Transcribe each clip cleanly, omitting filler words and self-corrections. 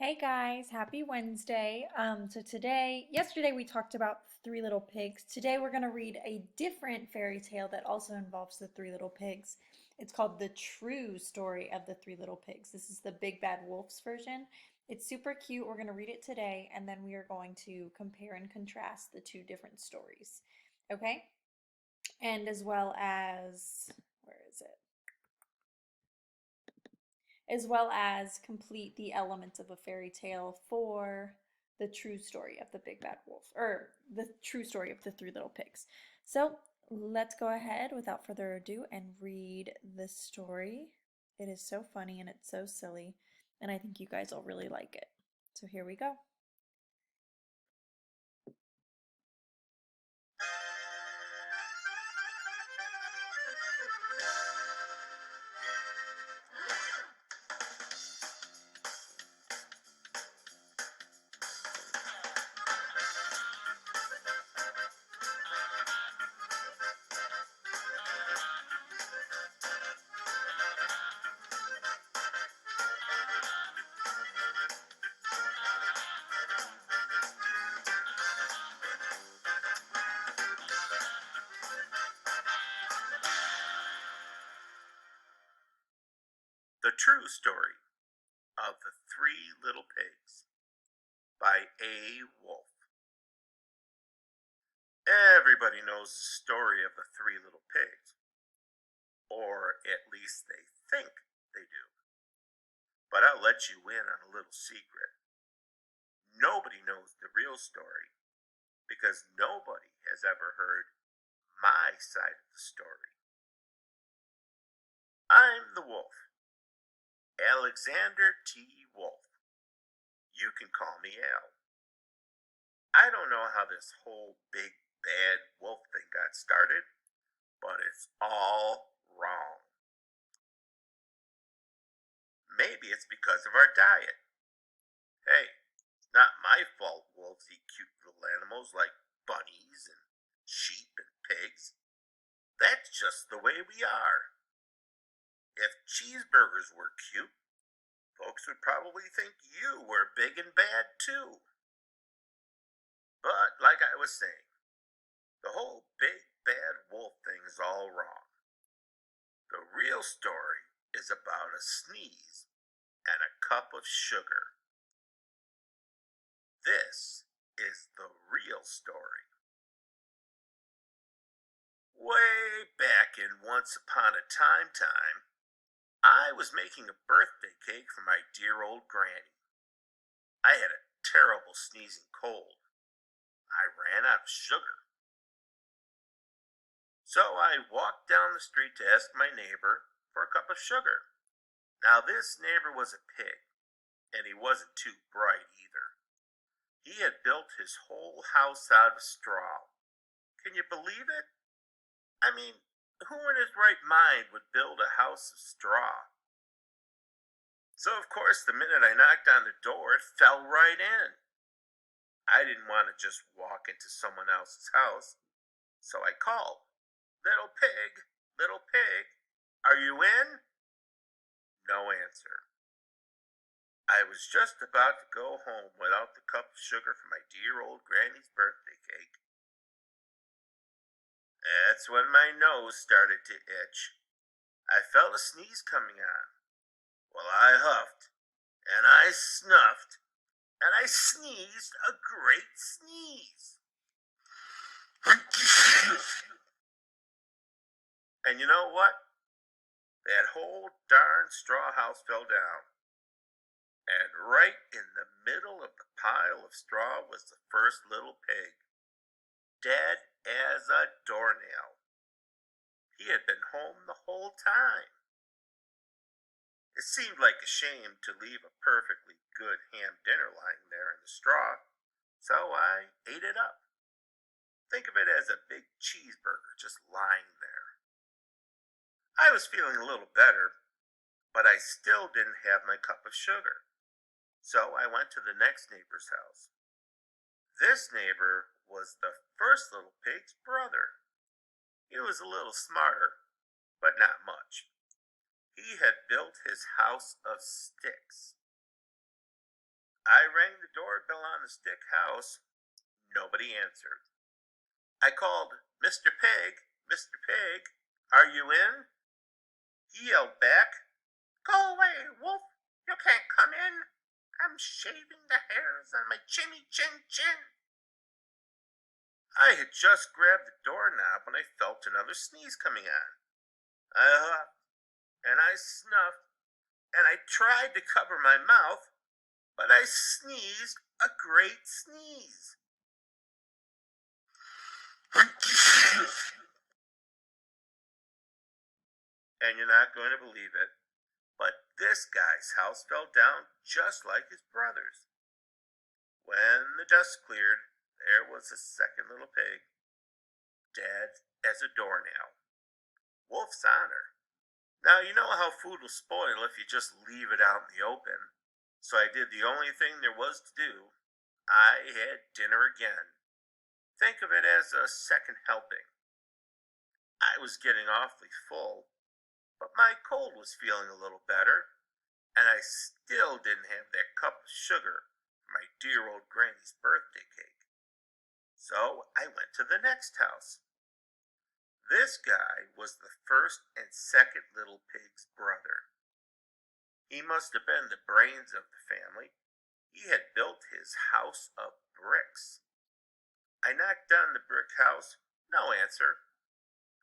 Hey guys, happy Wednesday. Yesterday we talked about Three Little Pigs. Today we're going to read a different fairy tale that also involves the Three Little Pigs. It's called The True Story of the Three Little Pigs. This is the Big Bad Wolf's version. It's super cute. We're going to read it today and then we are going to compare and contrast the two different stories. Okay? And where is it? As well as complete the elements of a fairy tale for the true story of the Big Bad Wolf, or the true story of the Three Little Pigs. So let's go ahead without further ado and read this story. It is so funny and it's so silly, and I think you guys will really like it. So here we go. The True Story of the Three Little Pigs by A. Wolf. Everybody knows the story of the Three Little Pigs, or at least they think they do. But I'll let you in on a little secret. Nobody knows the real story because nobody has ever heard my side of the story. I'm the wolf, Alexander T. Wolf. You can call me Al. I don't know how this whole big bad wolf thing got started, but it's all wrong. Maybe it's because of our diet. Hey, it's not my fault wolves eat cute little animals like bunnies and sheep and pigs. That's just the way we are. If cheeseburgers were cute, folks would probably think you were big and bad too. But like I was saying, the whole big bad wolf thing is all wrong. The real story is about a sneeze and a cup of sugar. This is the real story. Way back in Once Upon a Time, I was making a birthday cake for my dear old granny. I had a terrible sneezing cold. I ran out of sugar. So I walked down the street to ask my neighbor for a cup of sugar. Now, this neighbor was a pig, and he wasn't too bright either. He had built his whole house out of straw. Can you believe it? I mean, who in his right mind would build a house of straw? So, of course, the minute I knocked on the door, it fell right in. I didn't want to just walk into someone else's house, so I called. Little pig, are you in? No answer. I was just about to go home without the cup of sugar for my dear old granny's birthday cake. That's when my nose started to itch. I felt a sneeze coming on. Well, I huffed, and I snuffed, and I sneezed a great sneeze. And you know what? That whole darn straw house fell down. And right in the middle of the pile of straw was the first little pig, dead as a doornail. He had been home the whole time. It seemed like a shame to leave a perfectly good ham dinner lying there in the straw, so I ate it up. Think of it as a big cheeseburger just lying there. I was feeling a little better, but I still didn't have my cup of sugar. So I went to the next neighbor's house. This neighbor was the first little pig's brother. He was a little smarter, but not much. He had built his house of sticks. I rang the doorbell on the stick house. Nobody answered. I called, Mr. Pig, Mr. Pig, are you in? He yelled back, Go away, Wolf. You can't come in. I'm shaving the hairs on my chinny chin chin. I had just grabbed the doorknob when I felt another sneeze coming on. I huffed and I snuffed and I tried to cover my mouth, but I sneezed a great sneeze. And you're not going to believe it, but this guy's house fell down just like his brother's. When the dust cleared, there was a second little pig, dead as a doornail. Wolf's honor. Now, you know how food will spoil if you just leave it out in the open. So I did the only thing there was to do. I had dinner again. Think of it as a second helping. I was getting awfully full, but my cold was feeling a little better, and I still didn't have that cup of sugar for my dear old granny's birthday cake. So I went to the next house. This guy was the first and second little pig's brother. He must have been the brains of the family. He had built his house of bricks. I knocked on the brick house. No answer.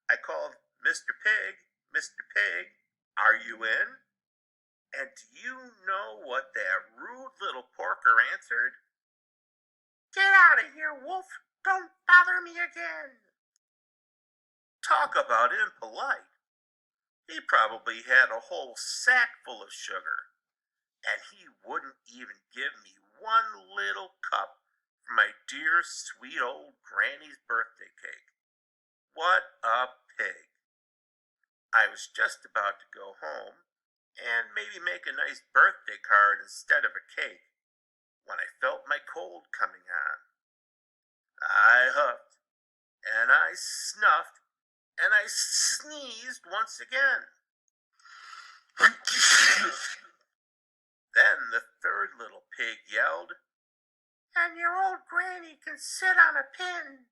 I called, Mr. Pig, Mr. Pig, are you in? And do you know what that rude little porker answered? Get out of here, Wolf. Don't bother me again. Talk about impolite. He probably had a whole sack full of sugar, and he wouldn't even give me one little cup for my dear sweet old granny's birthday cake. What a pig. I was just about to go home and maybe make a nice birthday card instead of a cake when I felt my cold coming on. I huffed and I snuffed and I sneezed once again. Then the third little pig yelled, And your old granny can sit on a pin.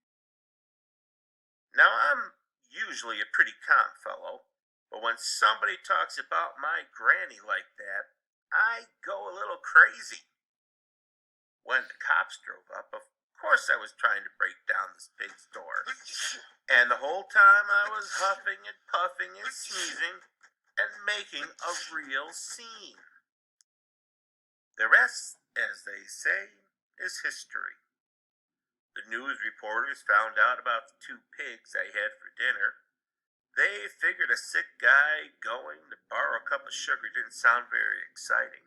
Now I'm usually a pretty calm fellow, but when somebody talks about my granny like that, I go a little crazy. When the cops drove up, of course I was trying to break down this pig's door. And the whole time I was huffing and puffing and sneezing and making a real scene. The rest, as they say, is history. The news reporters found out about the two pigs I had for dinner. They figured a sick guy going to borrow a cup of sugar didn't sound very exciting.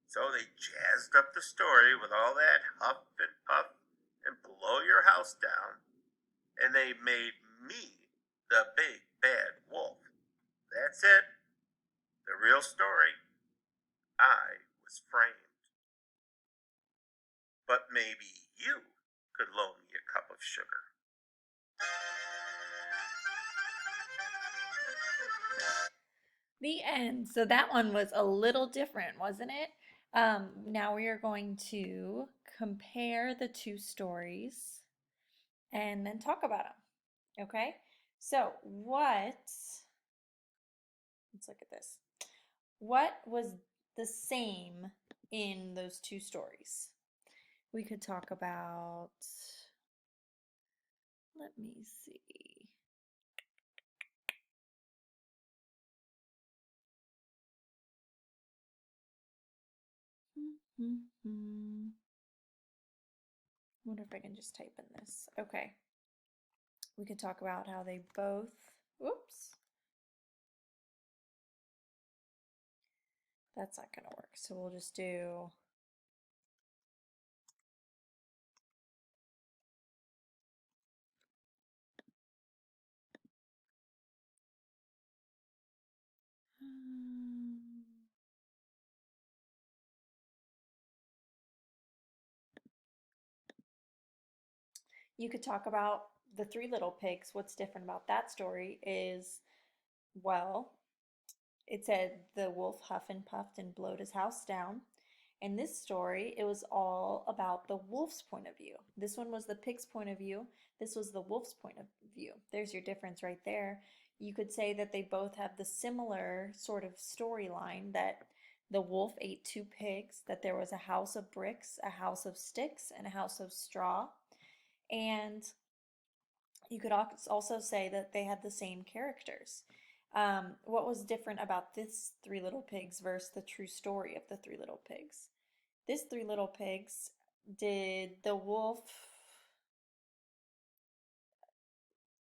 So they jazzed up the story with all that huff and puff and blow your house down, and they made me the big bad wolf. That's it. The real story. I was framed. But maybe you could loan me a cup of sugar. The end. So that one was a little different, wasn't it? Now we are going to compare the two stories and then talk about them. Okay? So, let's look at this. What was the same in those two stories? We could talk about, let me see. Wonder if I can just type in this. Okay. We could talk about how they both, oops. That's not going to work. So we'll just do you could talk about the Three Little Pigs. What's different about that story is, well, it said the wolf huffed and puffed and blowed his house down. In this story, it was all about the wolf's point of view. This one was the pig's point of view. This was the wolf's point of view. There's your difference right there. You could say that they both have the similar sort of storyline, that the wolf ate two pigs, that there was a house of bricks, a house of sticks, and a house of straw. And you could also say that they had the same characters. What was different about this Three Little Pigs versus the true story of the Three Little Pigs? This Three Little Pigs, did the wolf,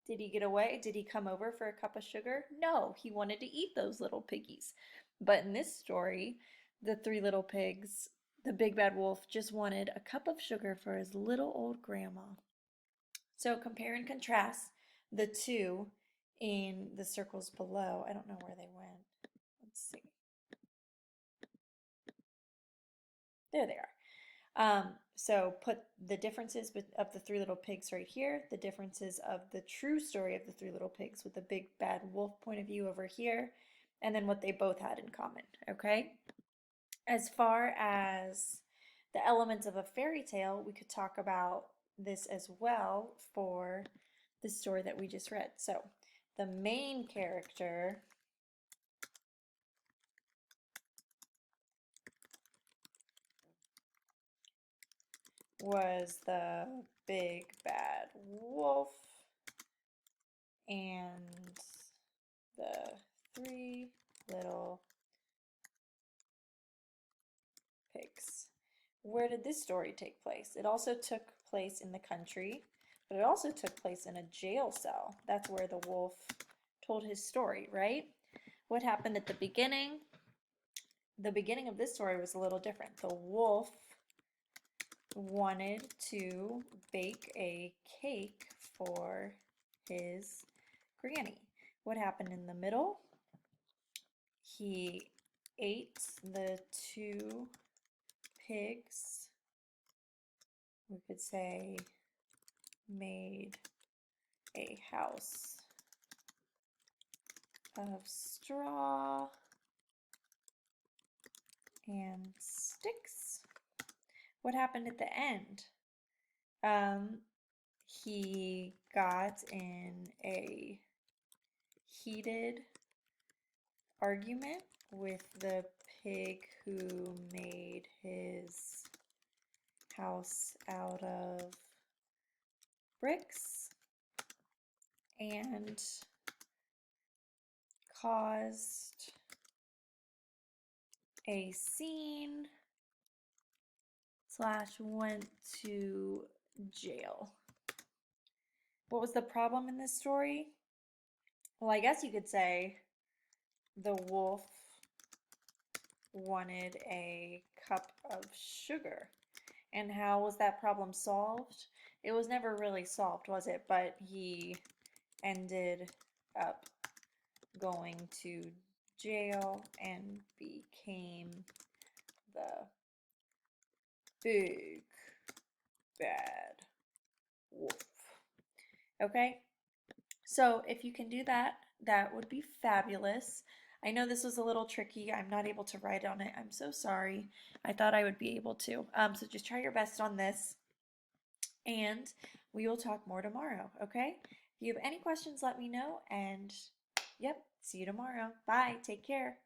did he get away? Did he come over for a cup of sugar? No, he wanted to eat those little piggies. But in this story, the Three Little Pigs, the big bad wolf just wanted a cup of sugar for his little old grandma. So compare and contrast the two in the circles below. I don't know where they went. Let's see. There they are. So put the differences of the Three Little Pigs right here, the differences of the true story of the Three Little Pigs with the big bad wolf point of view over here, and then what they both had in common, okay? As far as the elements of a fairy tale, we could talk about this as well for the story that we just read. So the main character was the big bad wolf, and the three little pigs. Where did this story take place? It also took place in the country, but it also took place in a jail cell. That's where the wolf told his story, right? What happened at the beginning? The beginning of this story was a little different. The wolf wanted to bake a cake for his granny. What happened in the middle? He ate the two pigs. We could say made a house of straw and sticks. What happened at the end? He got in a heated argument with the pig who made his house out of bricks and caused a scene / went to jail. What was the problem in this story? Well, I guess you could say the wolf wanted a cup of sugar. And how was that problem solved? It was never really solved, was it? But he ended up going to jail and became the big bad wolf. Okay? So if you can do that, that would be fabulous. I know this was a little tricky. I'm not able to write on it. I'm so sorry. I thought I would be able to. So just try your best on this, and we will talk more tomorrow, okay? If you have any questions, let me know, and yep, see you tomorrow. Bye. Take care.